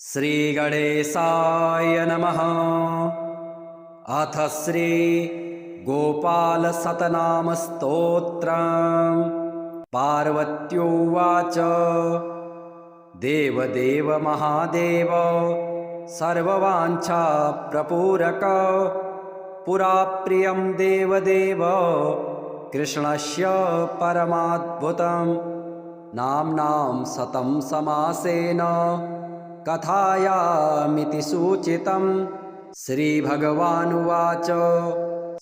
श्रीगणेशाय नमः। अथ श्री गोपालशतनामस्तोत्रम्। पार्वत्युवाच देवदेव महादेव सर्ववाञ्छाप्रपूरक पुरा प्रियं देवदेव कृष्णस्य परमाद्भुतं नाम्नां शतं समासेन कथायामिति सूचितं। श्रीभगवानुवाच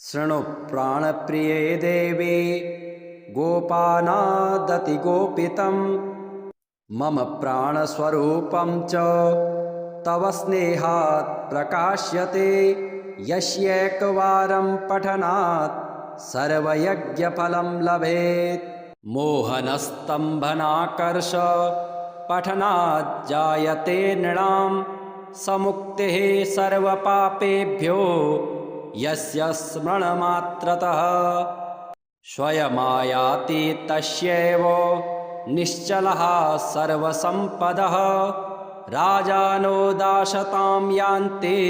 शृणु प्राणप्रिये देवी गोपानादतिगोपितं मम प्राणस्वरूपं च तव स्नेहात् प्रकाश्यते। यस्यैकवारं पठनात् सर्वयज्ञफलं लभेत्। मोहनस्तम्भनाकर्ष पठनात् जायते नृणां समुक्तिः सर्वपापेभ्यो यस्य स्मरणमात्रतः। स्वयमायाति तस्यैव निश्चलः सर्वसम्पदः। राजानो दाशतां यान्ति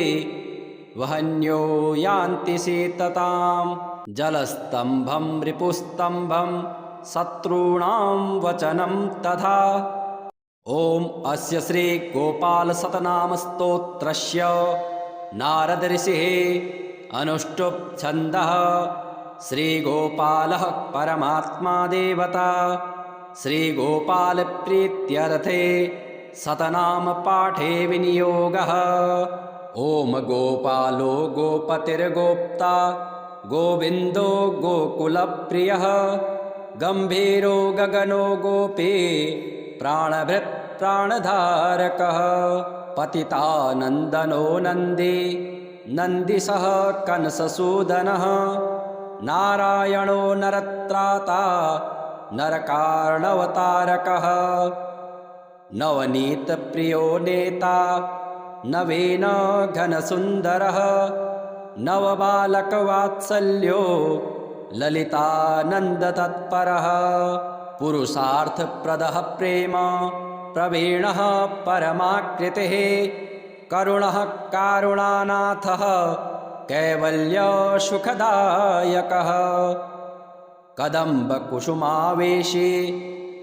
वहन्यो यान्ति शीततां। जलस्तम्भं रिपुस्तम्भं शत्रूणां वचनं तथा। ओम अस्य श्री गोपाल शतनामस्तोत्रस्य नारद ऋषिः अनुष्टुप् छन्दः। श्री गोपालः परमात्मा देवता। श्री गोपाल प्रीत्यर्थे शतनाम पाठे विनियोगः। ओम गोपालो गोपतिर्गोप्ता गोविंदो गोकुलप्रियः गंभीरो गगनो गोपी प्राणभृत् प्राणधारकः। पतितानन्दनो नन्दी नन्दिसः कंससूदनः। नारायणो नरत्राता नरकार्णवतारकः। नवनीतप्रियो नेता नवीन घनसुन्दरः। नवबालकवात्सल्यो ललितानन्दतत्परः। पुरुषार्थप्रदः प्रेम प्रवीणः परमाकृतिः। करुणः कारुणानाथः कैवल्यसुखदायकः। कदम्बकुसुमावेशी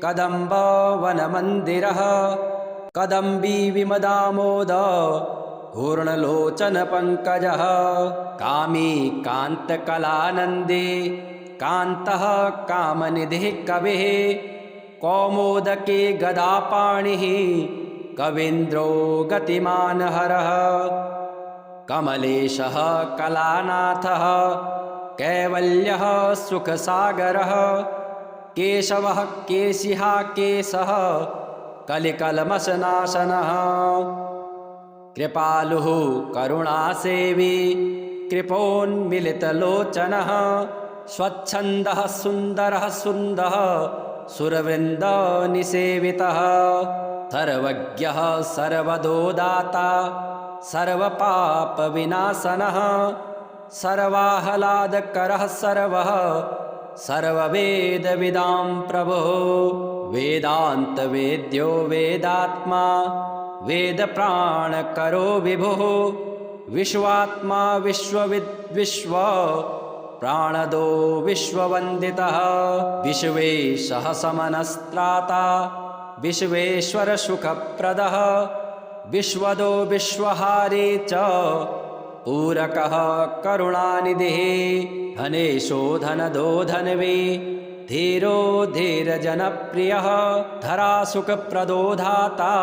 कदम्बवनमन्दिरः। कदम्बी विमदामोद घूर्णलोचनपङ्कजः। कामी कान्तकलानन्दी कान्तः कामनिधिः कविः। कौमोदकी गदापाणिः कवीन्द्रो गतिमानहरः। कमलेशः कलानाथः कैवल्यः सुखसागरः। केशवः केशिहा केशः कलिकल्मषनाशनः। कृपालुः करुणासेवी कृपोन्मिलितलोचनः। स्वच्छन्दः सुन्दरः सुन्दः सुरवृन्दनिसेवितः। सर्वज्ञः सर्वदोदाता सर्वपापविनाशनः। सर्वाह्लादकरः सर्वः सर्ववेदविदां प्रभुः। वेदान्तवेद्यो वेदात्मा वेदप्राणकरो विभुः। विश्वात्मा विश्वविद्विश्व प्राणदो विश्ववन्दितः। विश्वेशः समनस्त्राता विश्वेश्वरसुखप्रदः। विश्वदो विश्वहारी च पूरकः करुणानिधिः। धनेशो धनदो धन्वी धीरो धीरजनप्रियः। धरासुखप्रदो धाता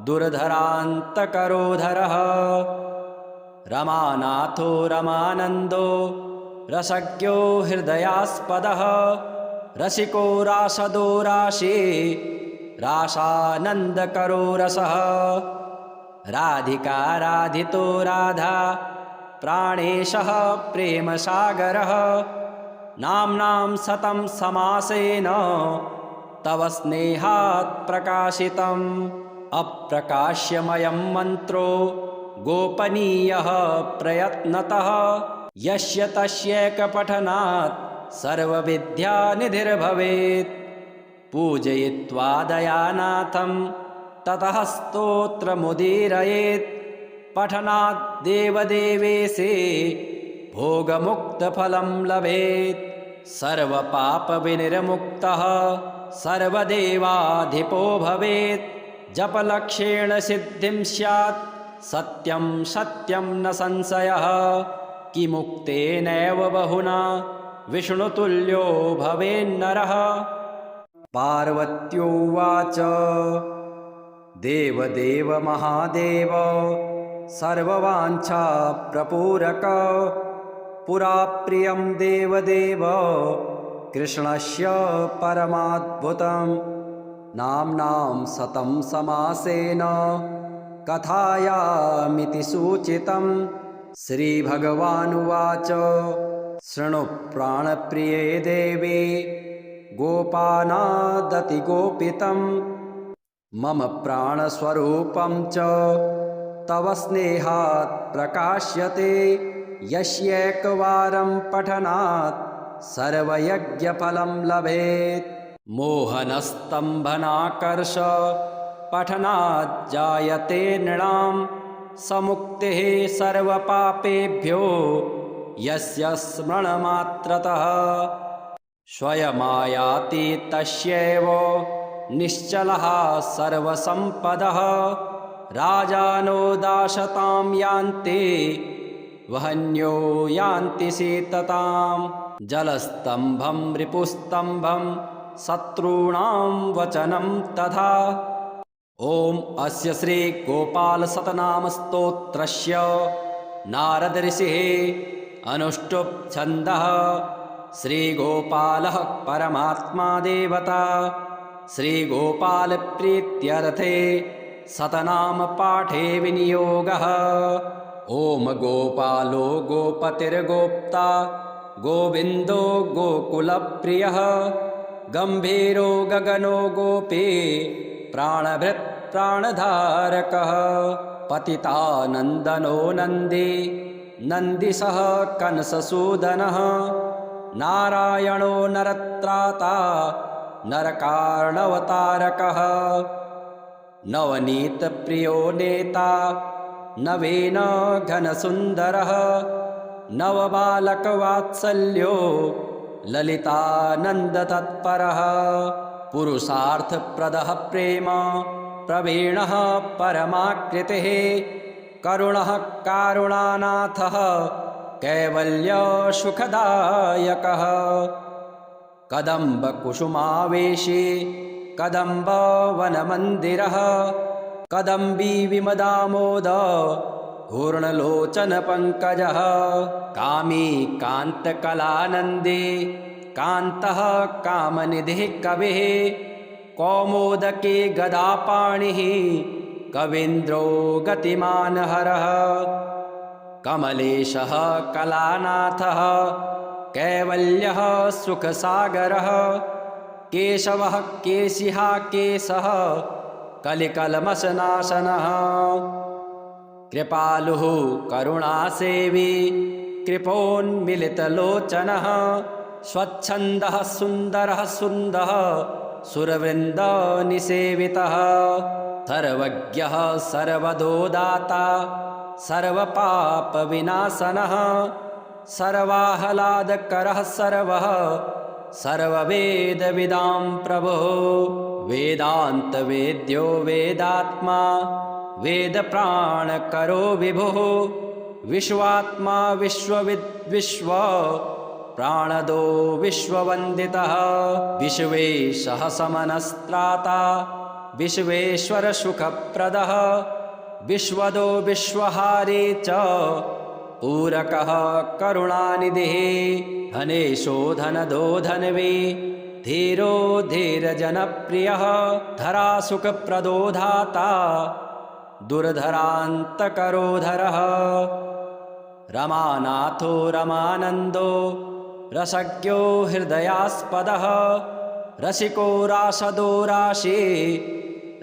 दुर्धरान्तकरोधरः। रमानाथो रमानन्दो रसज्ञो हृदयास्पदः। रसिको रासदो राशि रासानन्दकरो रसः। राधिका राधितो राधा प्राणेशः प्रेमसागरः। नाम्नां शतं समासेन तव स्नेहात् प्रकाशितम्। अप्रकाश्यमयं मन्त्रो गोपनीयः प्रयत्नतः। यस्य तस्यैकपठनात् सर्वविद्यानिधिर्भवेत्। पूजयित्वा दयानाथं ततः स्तोत्रमुदीरयेत् पठनात् देवदेवेशे भोगमुक्तफलं लभेत् सर्वपापविनिर्मुक्तः सर्वदेवाधिपो भवेत् जपलक्षेण सिद्धिं स्यात् सत्यं सत्यं न संशयः किमुक्तेनैव बहुना विष्णुतुल्यो भवेन्नरः। पार्वत्योवाच देवदेव महादेव सर्ववाञ्छाप्रपूरक पुरा प्रियं देवदेव कृष्णस्य परमाद्भुतं नाम्नां शतं समासेन कथायामिति सूचितं। श्रीभगवानुवाच शृणु प्राणप्रिये देवी गोपानादतिगोपितं मम प्राणस्वरूपं च तव स्नेहात् प्रकाश्यते यस्यैकवारं पठनात् सर्वयज्ञफलं लभेत्। मोहनस्तम्भनाकर्ष पठनात् जायते नृणां समुक्तिः सर्वपापेभ्यो यस्य स्मरणमात्रतः स्वयमायाति तस्यैव निश्चलः सर्वसम्पदः राजानो दाशतां यान्ति वहन्यो यान्ति सीततां जलस्तम्भं रिपुस्तम्भं शत्रूणां वचनं तथा। ॐ अस्य श्री गोपाल शतनाम स्तोत्रस्य नारद ऋषिः अनुष्टुप् छन्दः। श्रीगोपालः परमात्मा देवता श्रीगोपाल प्रीत्यर्थे शतनाम पाठे विनियोगः। ॐ गोपालो गोपतिर्गोप्ता गोविन्दो गोकुलप्रियः गम्भीरो गगनो गोपी प्राणभृत् प्राणधारकः पतितानन्दनो नन्दी नन्दिसः कंससूदनः नारायणो नरत्राता नरकार्णवतारकः नवनीतप्रियो नेता नवीन घनसुन्दरः नवबालकवात्सल्यो ललितानन्दतत्परः पुरुषार्थप्रदः प्रेम प्रवीणः परमाकृतिः करुणः कारुणानाथः कैवल्यसुखदायकः कदम्बकुसुमावेशी कदम्बवनमन्दिरः कदम्बी विमदामोद घूर्णलोचनपङ्कजः कामी कान्तकलानन्दी कान्तः कामनिधिः कविः कौमोदकी गदापाणिः कवीन्द्रो गतिमानहरः कमलेशः कलानाथः कैवल्यः सुखसागरः केशवः केशिहा केशः कलिकल्मषनाशनः कृपालुः करुणासेवी कृपोन्मिलितलोचनः स्वच्छन्दः सुन्दरः सुन्दः सुरवृन्दनिसेवितः सर्वज्ञः सर्वदोदाता सर्वपापविनाशनः सर्वाह्लादकरः सर्वः सर्ववेदविदां प्रभुः वेदान्तवेद्यो वेदात्मा वेदप्राणकरो विभुः विश्वात्मा विश्वविद्विश्व प्राणदो विश्ववन्दितः विश्वेशः समनस्त्राता विश्वेश्वरसुखप्रदः विश्वदो विश्वहारी च पूरकः करुणानिधिः धनेशो धनदो धन्वी धीरो धीरजनप्रियः धरासुखप्रदो धाता दुर्धरान्तकरोधरः रमानाथो रमानन्दो रसज्ञो हृदयास्पदः रसिको रासदो राशि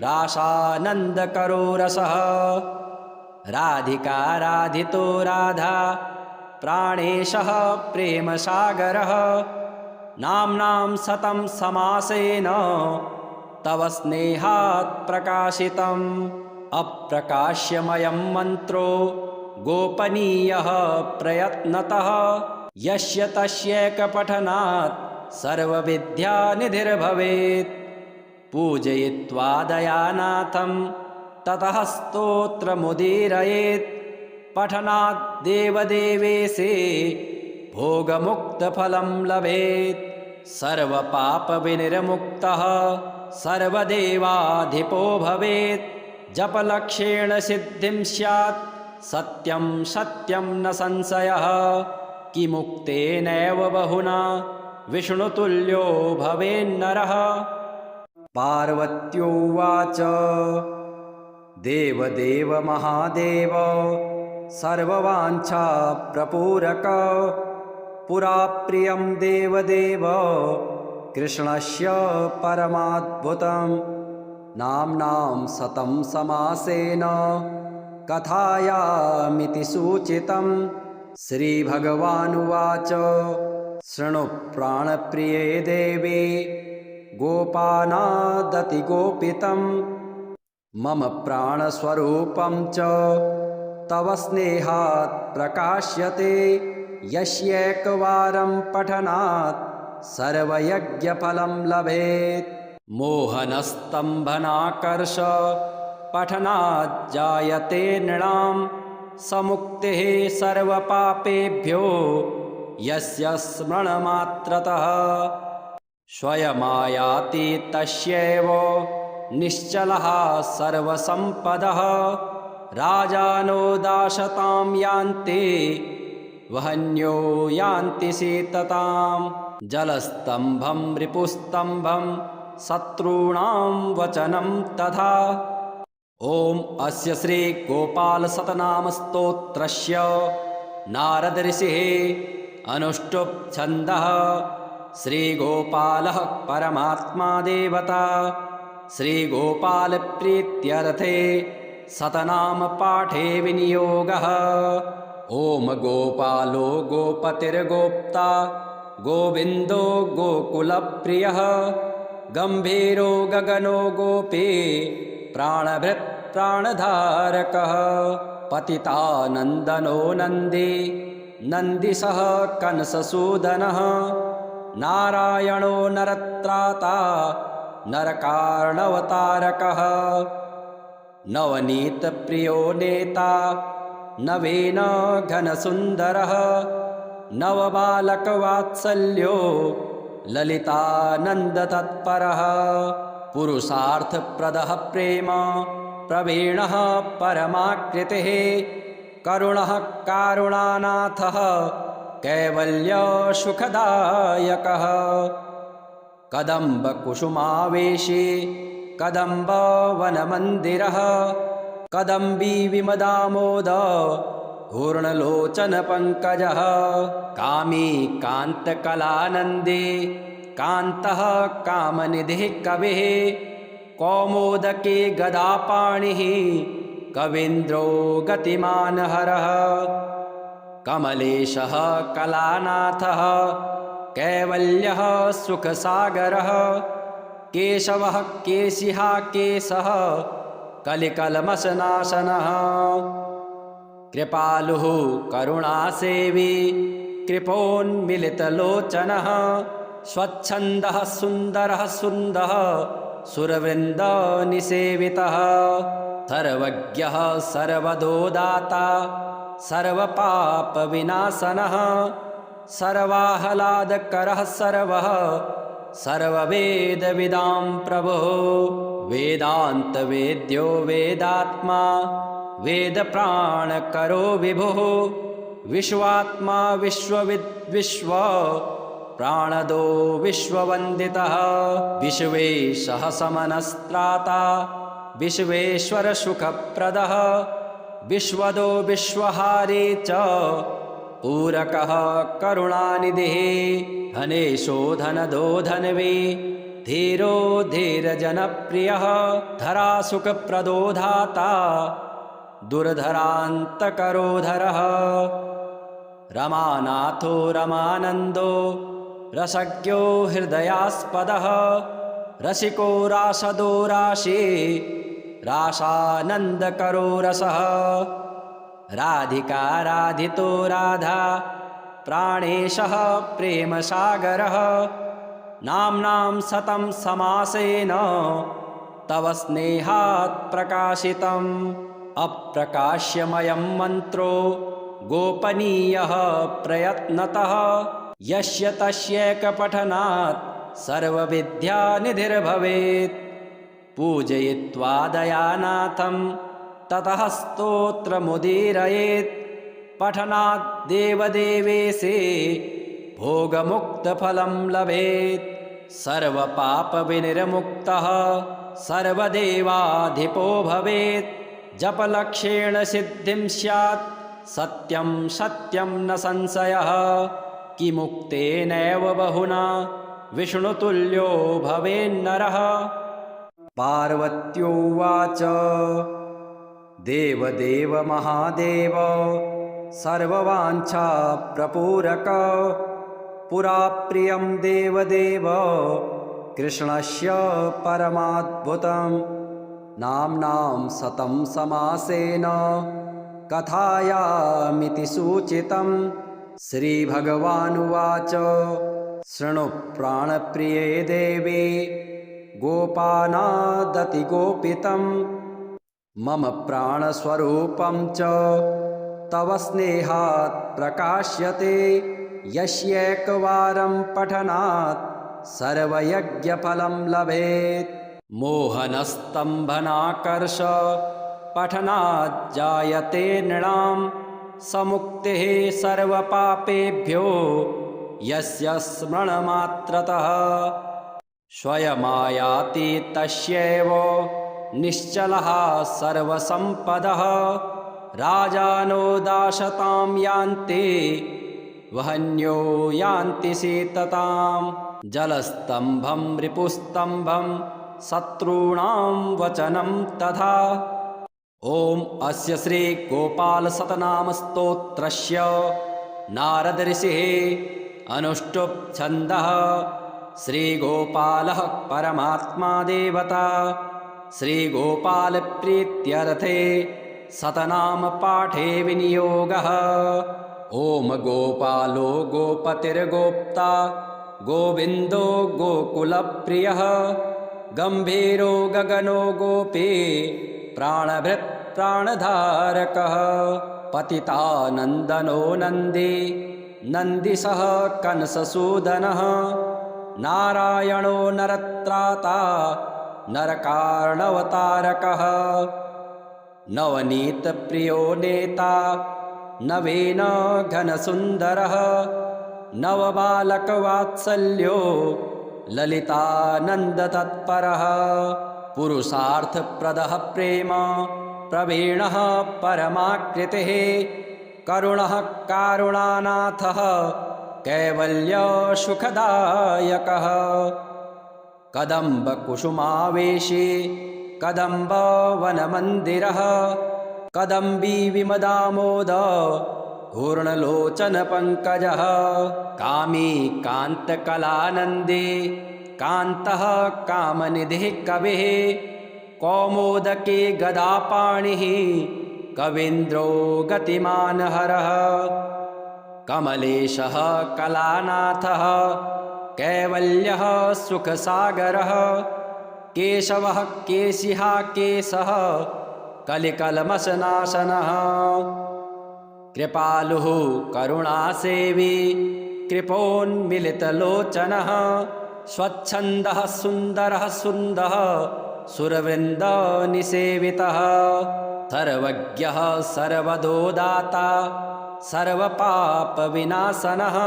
रासानन्दकरो रसः राधिका राधितो राधा प्राणेशः प्रेमसागरः नाम्नां शतं समासेन तव स्नेहात् प्रकाशितम् अप्रकाश्यमयं मन्त्रो गोपनीयः प्रयत्नतः यस्य तस्यैकपठनात् सर्वविद्यानिधिर्भवेत् पूजयित्वा दयानाथं ततः स्तोत्रमुदीरयेत् पठनात् देवदेवेशे भोगमुक्तफलं लभेत् सर्वपापविनिर्मुक्तः सर्वदेवाधिपो भवेत् जपलक्ष्येण सिद्धिं स्यात् सत्यं सत्यं न संशयः किमुक्तेनैव बहुना विष्णुतुल्यो भवेन्नरः। पार्वत्योवाच देवदेव महादेव सर्ववाञ्छाप्रपूरक पुरा प्रियं देवदेव कृष्णस्य परमाद्भुतं नाम्नां शतं समासेन कथायामिति सूचितं। श्रीभगवानुवाच शृणु प्राणप्रिये देवी गोपानादतिगोपितं मम प्राणस्वरूपं च तव स्नेहात् प्रकाश्यते यस्यैकवारं पठनात् सर्वयज्ञफलं लभेत्। मोहनस्तम्भनाकर्ष पठनात् जायते नृणां समुक्तिः सर्वपापेभ्यो यस्य स्मरणमात्रतः स्वयमायाति तस्यैव निश्चलः सर्वसम्पदः राजानो दाशतां यान्ति वहन्यो यान्ति शीततां जलस्तम्भं रिपुस्तम्भं शत्रूणां वचनं तथा। ॐ अस्य श्री गोपालशतनाम स्तोत्रस्य नारद ऋषिः अनुष्टुप् छन्दः श्रीगोपालः परमात्मा देवता श्रीगोपालप्रीत्यर्थे शतनाम पाठे विनियोगः। ॐ गोपालो गोपतिर्गोप्ता गोविन्दो गोकुलप्रियः गम्भीरो गगनो गोपी प्राणभृत् प्राणधारकः पतितानन्दनो नन्दी नन्दिसः कंससूदनः नारायणो नरत्राता नरकार्णवतारकः नवनीतप्रियो नेता नवीन घनसुन्दरः नवबालकवात्सल्यो ललितानन्दतत्परः पुरुषार्थप्रदः प्रेम प्रवीणः परमाकृतिः करुणः कारुणानाथः कैवल्यसुखदायकः कदम्बकुसुमावेशी कदम्बवनमन्दिरः कदम्बी विमदामोद घूर्णलोचनपङ्कजः कामी कान्तकलानन्दे कान्तः कामनिधिः कविः कौमोदके गदापाणिः कवीन्द्रो गतिमानहरः कमलेशः कलानाथः कैवल्यः सुखसागरः केशवः केशिहा केशः कलिकल्मषनाशनः कृपालुः करुणासेवी कृपोन्मिलितलोचनः स्वच्छन्दः सुन्दरः सुन्दः सुरवृन्दनिसेवितः सर्वज्ञः सर्वदोदाता सर्वपापविनाशनः सर्वाह्लादकरः सर्वः सर्ववेदविदां प्रभुः वेदान्तवेद्यो वेदात्मा वेदप्राणकरो विभुः विश्वात्मा विश्वविद्विश्व प्राणदो विश्ववन्दितः विश्वेशः समनस्त्राता विश्वेश्वरसुखप्रदः विश्वदो विश्वहारी च पूरकः करुणानिधिः धनेशो धनदो धन्वी धीरो धीरजनप्रियः धरासुखप्रदो धाता दुर्धरान्तकरोधरः रमानाथो रमानन्दो रसज्ञो हृदयास्पदः रसिको रासदो राशि रासानन्दकरो रसः राधिका राधितो राधा प्राणेशः प्रेमसागरः नाम्नां शतं समासेन तव स्नेहात् प्रकाशितम् अप्रकाश्यमयं मन्त्रो गोपनीयः प्रयत्नतः यस्य तस्यैकपठनात् सर्वविद्यानिधिर्भवेत् पूजयित्वा दयानाथं ततः स्तोत्रमुदीरयेत् पठनात् देवदेवेशे भोगमुक्तफलं लभेत् सर्वपापविनिर्मुक्तः सर्वदेवाधिपो भवेत् जपलक्ष्येण सिद्धिं स्यात् सत्यं सत्यं न संशयः किमुक्तेनैव बहुना विष्णुतुल्यो भवेन्नरः। पार्वत्योवाच देवदेव महादेव सर्ववाञ्छाप्रपूरक पुरा प्रियं देवदेव कृष्णस्य परमाद्भुतं नाम्नां शतं समासेन कथायामिति सूचितं। श्रीभगवानुवाच शृणु प्राणप्रिये देवी गोपानादतिगोपितं मम प्राणस्वरूपं च तव स्नेहात् प्रकाश्यते यस्यैकवारं पठनात् सर्वयज्ञफलं लभेत्। मोहनस्तम्भनाकर्ष पठनात् जायते नृणां समुक्तिः सर्वपापेभ्यो यस्य स्मरणमात्रतः स्वयमायाति तस्यैव निश्चलः सर्वसम्पदः राजानो दाशतां यान्ति वहन्यो यान्ति शीततां जलस्तम्भं रिपुस्तम्भं शत्रूणां वचनं तथा। ॐ अस्य श्री गोपाल शतनाम स्तोत्रस्य नारद ऋषिः अनुष्टुप् छन्दः। श्रीगोपालः परमात्मा देवता श्रीगोपाल प्रीत्यर्थे शतनाम पाठे विनियोगः। ओम गोपालो गोपतिर्गोप्ता गोविन्दो गोकुलप्रियः गम्भीरो गगनो गोपी प्राणभृत् प्राणधारकः पतितानन्दनो नन्दी नन्दिसः कंससूदनः नारायणो नरत्राता नरकार्णवतारकः नवनीतप्रियो नेता नवीन घनसुन्दरः नवबालकवात्सल्यो ललितानन्दतत्परः पुरुषार्थप्रदः प्रेम प्रवीणः परमाकृतिः करुणः कारुणानाथः कैवल्यसुखदायकः कदम्बकुसुमावेशी कदम्बवनमन्दिरः कदम्बी विमदामोद पूर्णलोचनपङ्कजः कामी कान्तकलानन्दी कान्तः कामनिधिः कविः कौमोदकी गदापाणिः कवीन्द्रो गतिमानहरः कमलेशः कलानाथः कैवल्यः सुखसागरः केशवः केशिहा केशः कलिकल्मषनाशनः कृपालुः करुणासेवी कृपोन्मिलितलोचनः स्वच्छन्दः सुन्दरः सुन्दः सुरवृन्दनिसेवितः सर्वज्ञः सर्वदोदाता सर्वपापविनाशनः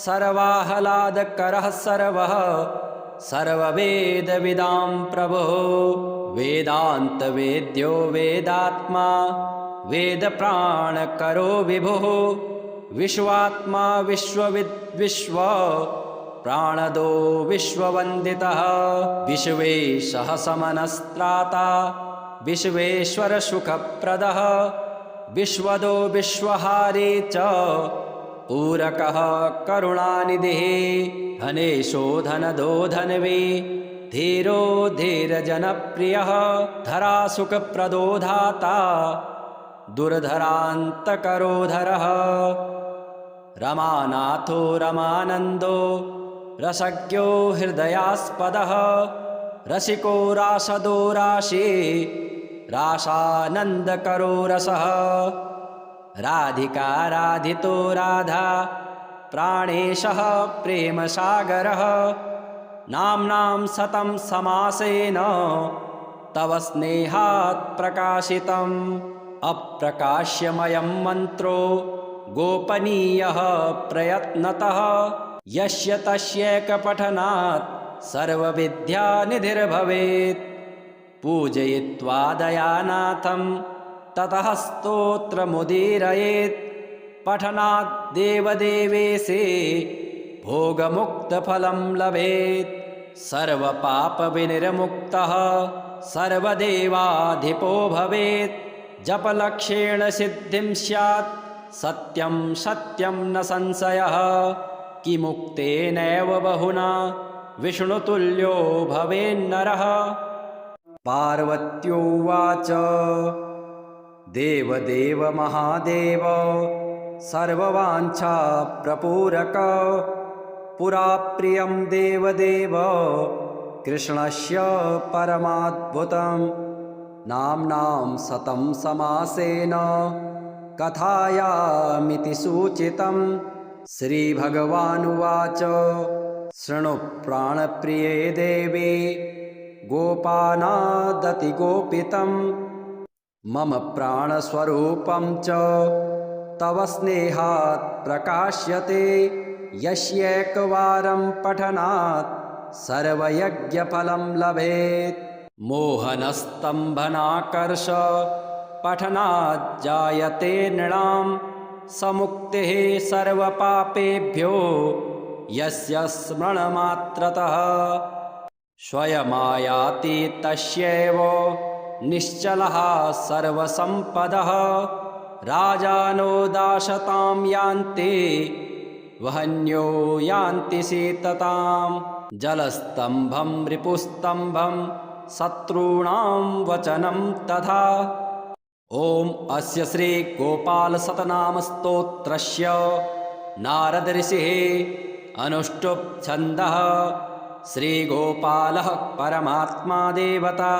सर्वाह्लादकरः सर्वः सर्ववेदविदां प्रभुः वेदान्तवेद्यो वेदात्मा वेदप्राणकरो विभुः विश्वात्मा विश्वविद्विश्व प्राणदो विश्ववन्दितः विश्वेशः समनस्त्राता विश्वेश्वरसुखप्रदः विश्वदो विश्वहारी च पूरकः करुणानिधिः धनेशो धनदो धन्वी धीरो धीरजनप्रियः धरासुखप्रदो धाता दुर्धरान्तकरोधरः रमानाथो रमानन्दो रसज्ञो हृदयास्पदः रसिको रासदो राशि रासानन्दकरो रसः राधिका राधितो राधा प्राणेशः प्रेमसागरः नाम्नां शतं समासेन तव स्नेहात् प्रकाशितम् अप्रकाश्यमयं मन्त्रो गोपनीयः प्रयत्नतः यस्य तस्यैकपठनात् सर्वविद्यानिधिर्भवेत् पूजयित्वा दयानाथं ततः स्तोत्रमुदीरयेत् पठनात् देवदेवेशे भोगमुक्तफलं लभेत् सर्वपापविनिर्मुक्तः सर्वदेवाधिपो भवेत् जपलक्ष्येण सिद्धिं स्यात् सत्यं सत्यं न संशयः किमुक्तेनैव बहुना विष्णुतुल्यो भवेन्नरः। पार्वत्योवाच देवदेव महादेव सर्ववाञ्छाप्रपूरक पुरा प्रियं देवदेव कृष्णस्य परमाद्भुतं नाम्नां शतं समासेन कथायामिति सूचितं। श्रीभगवानुवाच शृणु प्राणप्रिये देवी गोपानादतिगोपितं मम प्राणस्वरूपं च तव स्नेहात् प्रकाश्यते यस्यैकवारं पठनात् सर्वयज्ञफलं लभेत्। मोहनस्तम्भनाकर्ष पठनात् जायते नृणां समुक्तिः सर्वपापेभ्यो यस्य स्मरणमात्रतः स्वयमायाति तस्यैव निश्चलः सर्वसम्पदः राजानो दाशतां यान्ति वहन्यो यान्ति शीतताम् जलस्तम्भं रिपुस्तम्भं शत्रूणां वचनं तथा। ॐ अस्य श्री गोपाल शतनाम स्तोत्रस्य नारद ऋषिः अनुष्टुप् छन्दः। श्रीगोपालः परमात्मा देवता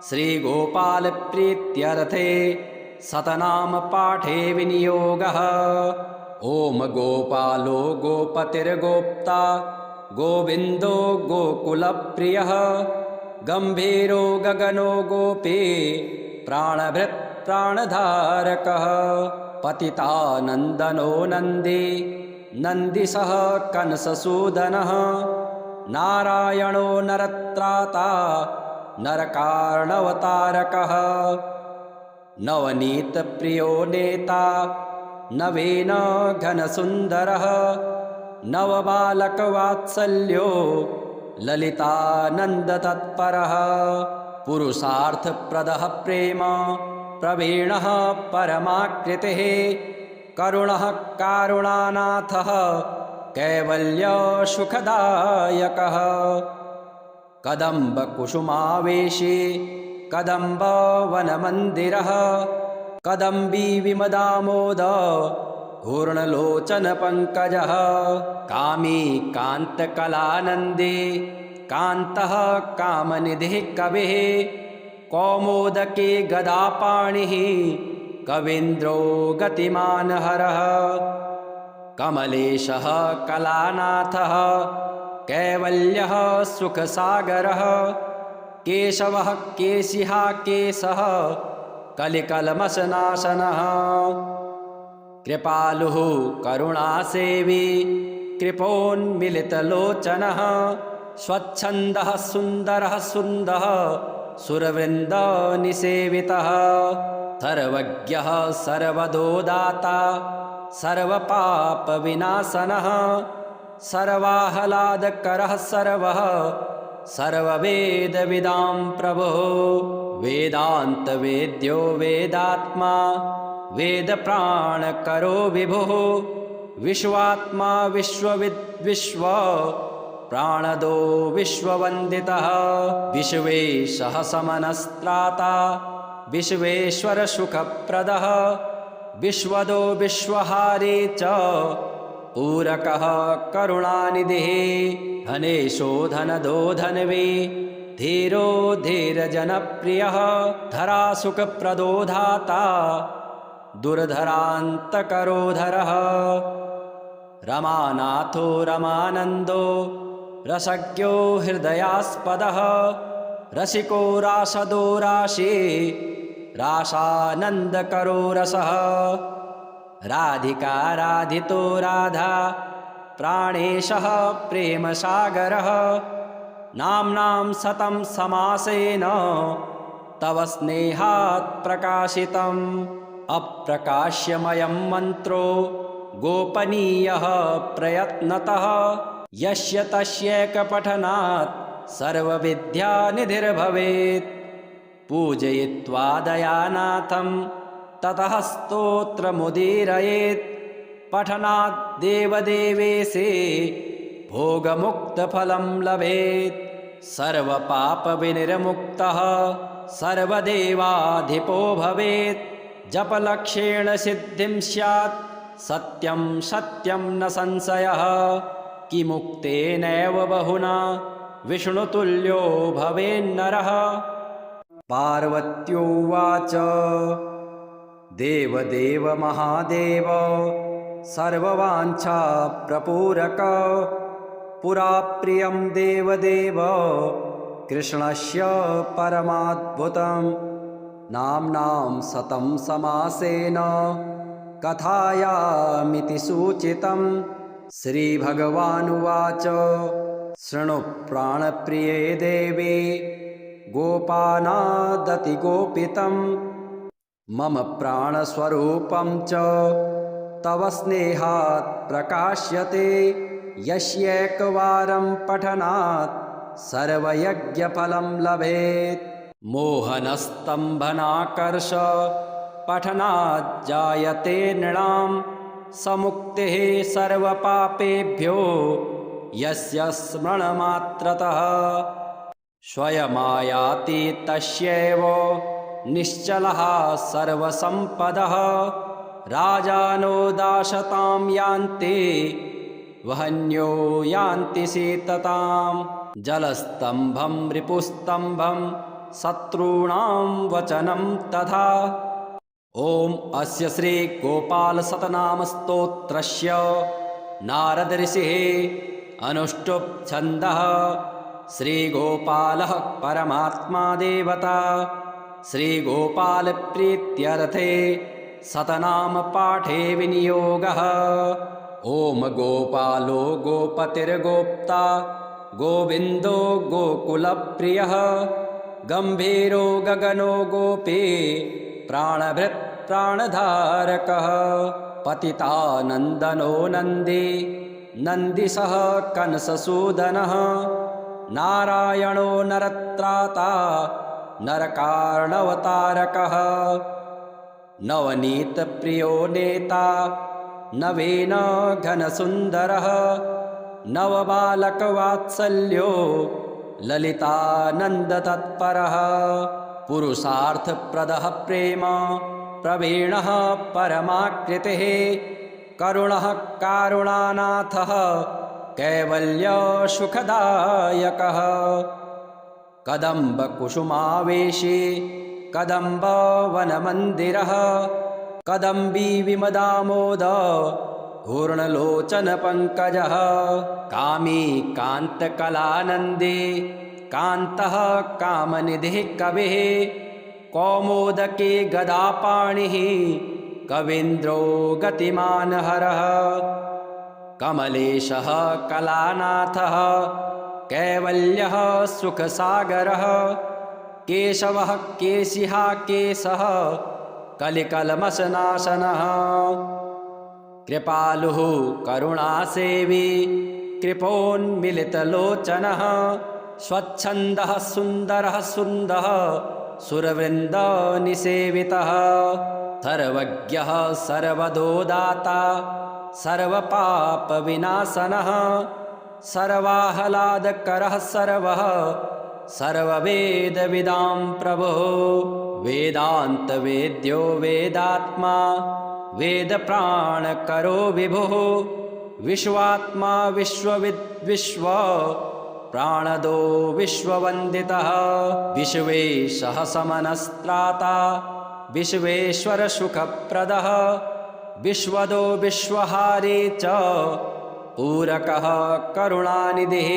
श्रीगोपाल प्रीत्यर्थे शतनाम पाठे विनियोगः। ॐ गोपालो गोपतिर्गोप्ता गोविन्दो गोकुलप्रियः गम्भीरो गगनो गोपी प्राणभृत् प्राणधारकः पतितानन्दनो नन्दी नन्दिसः कंससूदनः नारायणो नरत्राता नरकार्णवतारकः नवनीतप्रियो नेता नवीन घनसुन्दरः नवबालकवात्सल्यो ललितानन्दतत्परः पुरुषार्थप्रदः प्रेम प्रवीणः परमाकृतिः करुणः कारुणानाथः कैवल्यसुखदायकः कदम्बकुसुमावेशी कदम्बवनमन्दिरः कदम्बी विमदामोद घूर्णलोचनपङ्कजः कामी कान्तकलानन्दी कान्तः कामनिधिः कविः कौमोदकी गदापाणिः कवीन्द्रो गतिमानहरः कमलेशः कलानाथः कैवल्यः सुखसागरः केशवः केशिहा केशः कलिकल्मषनाशनः कृपालुः करुणासेवी कृपोन्मिलितलोचनः स्वच्छन्दः सुन्दरः सुन्दः सुरवृन्दनिसेवितः सर्वज्ञः सर्वदोदाता सर्वपापविनाशनः सर्वाह्लादकरः सर्वः सर्ववेदविदां प्रभुः वेदान्तवेद्यो वेदात्मा वेदप्राणकरो विभुः विश्वात्मा विश्वविद् विश्व प्राणदो विश्ववन्दितः विश्वेशः समनस्त्राता विश्वेश्वरसुखप्रदः विश्वदो विश्वहारी च पूरकः करुणानिधिः धनेशो धनदो धन्वी धीरो धीरजनप्रियः धरासुखप्रदो धाता दुर्धरान्तकरोधरः रमानाथो रमानन्दो रसज्ञो हृदयास्पदः रसिको रासदो राशि रासानन्दकरो रसः राधिका राधितो राधा प्राणेशः प्रेमसागरः नाम्नां सतं समासेन तव स्नेहात् प्रकाशितम् अप्रकाश्यमयं मन्त्रो गोपनीयः प्रयत्नतः यस्य तस्यैकपठनात् सर्वविद्यानिधिर्भवेत् पूजयित्वा दयानाथं ततः स्तोत्रमुदीरयेत् पठनात् देवदेवेशे भोगमुक्तफलं लभेत् सर्वपापविनिर्मुक्तः सर्वदेवाधिपो भवेत् जपलक्षेण सिद्धिं स्यात् सत्यं सत्यं न संशयः किमुक्तेनैव बहुना विष्णुतुल्यो भवेन्नरः पार्वत्योवाच देवदेव महादेव सर्ववाञ्छाप्रपूरक पुरा प्रियं देवदेव कृष्णस्य परमाद्भुतं नाम्नां सतं समासेन कथायामिति सूचितं श्रीभगवानुवाच शृणु प्राणप्रिये देवी गोपानादतिगोपितं मम प्राणस्वरूपं च तव स्नेहात् प्रकाश्यते यस्यैकवारं पठनात् सर्वयज्ञफलं लभेत् मोहनस्तम्भनाकर्ष पठनात् जायते नृणां समुक्तिः सर्वपापेभ्यो यस्य स्मरणमात्रतः स्वयमायाति तस्यैव निश्चलः सर्वसम्पदः राजानो दाशतां यान्ति वहन्यो यान्ति शीततां जलस्तम्भं रिपुस्तम्भं शत्रूणां वचनं तथा ॐ अस्य श्रीगोपालशतनामस्तोत्रस्य नारदऋषिः अनुष्टुप् छन्दः श्रीगोपालः परमात्मा देवता श्रीगोपालप्रीत्यर्थे शतनामपाठे विनियोगः ॐ गोपालो गोपतिर्गोप्ता गोविन्दो गोकुलप्रियः गम्भीरो गगनो गोपी प्राणभृत् प्राणधारकः पतितानन्दनो नन्दी नन्दिसः कंससूदनः नारायणो नरत्राता नरकार्णवतारकः नवनीतप्रियो नेता नवीन घनसुन्दरः नवबालकवात्सल्यो ललितानन्दतत्परः पुरुषार्थप्रदः प्रेम प्रवीणः परमाकृतिः करुणः कारुणानाथः कैवल्यसुखदायकः कदम्बकुसुमावेशी कदम्बवनमन्दिरः कदम्बी विमदामोद घूर्णलोचनपङ्कजः कामी कान्तकलानन्दी कान्तः कामनिधिः कविः कौमोदकी गदापाणिः कवीन्द्रो गतिमानहरः कमलेशः कलानाथः कैवल्यः सुखसागरः केशवः केशिहा केशः कलिकल्मषनाशनः कृपालुः करुणासेवी कृपोन्मिलितलोचनः स्वच्छन्दः सुन्दरः सुन्दः सुरवृन्दनिसेवितः सर्वज्ञः सर्वदो दाता सर्वपापविनाशनः सर्वाह्लादकरः सर्वः सर्ववेदविदां प्रभुः वेदान्तवेद्यो वेदात्मा वेदप्राणकरो विभुः विश्वात्मा विश्वविद्विश्व प्राणदो विश्ववन्दितः विश्वेशः समनस्त्राता विश्वेश्वरसुखप्रदः विश्वदो विश्वहारी च पूरकः करुणानिधिः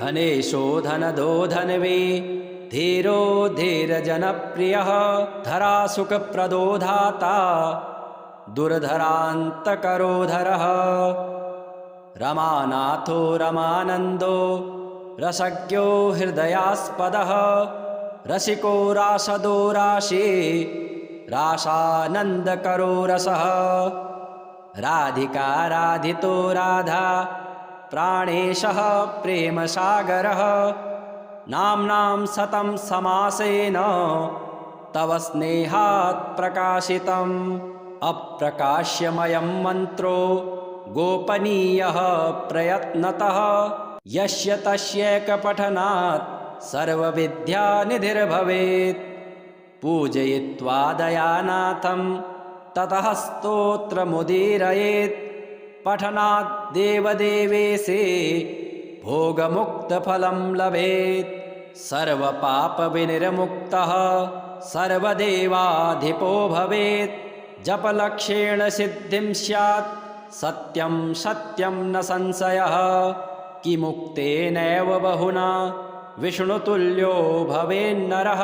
धनेशो धनदो धन्वी धीरो धीरजनप्रियः धरासुखप्रदो धाता दुर्धरान्तकरोधरः रमानाथो रमानन्दो रसज्ञो हृदयास्पदः रसिको रासदो राशि रासानन्दकरो रसः राधिका राधितो राधा प्राणेशः प्रेमसागरः नाम्नां शतं समासेन तव स्नेहात् प्रकाशितम् अप्रकाश्यमयं मन्त्रो गोपनीयः प्रयत्नतः यस्य तस्यैकपठनात् सर्वविद्यानिधिर्भवेत् पूजयित्वा दयानाथं ततः स्तोत्रमुदीरयेत् पठनात् देवदेवेशे भोगमुक्तफलं लभेत् सर्वपापविनिर्मुक्तः सर्वदेवाधिपो भवेत् जपलक्ष्येण सिद्धिं स्यात् सत्यं सत्यं न संशयः किमुक्तेनैव बहुना विष्णुतुल्यो भवेन्नरः।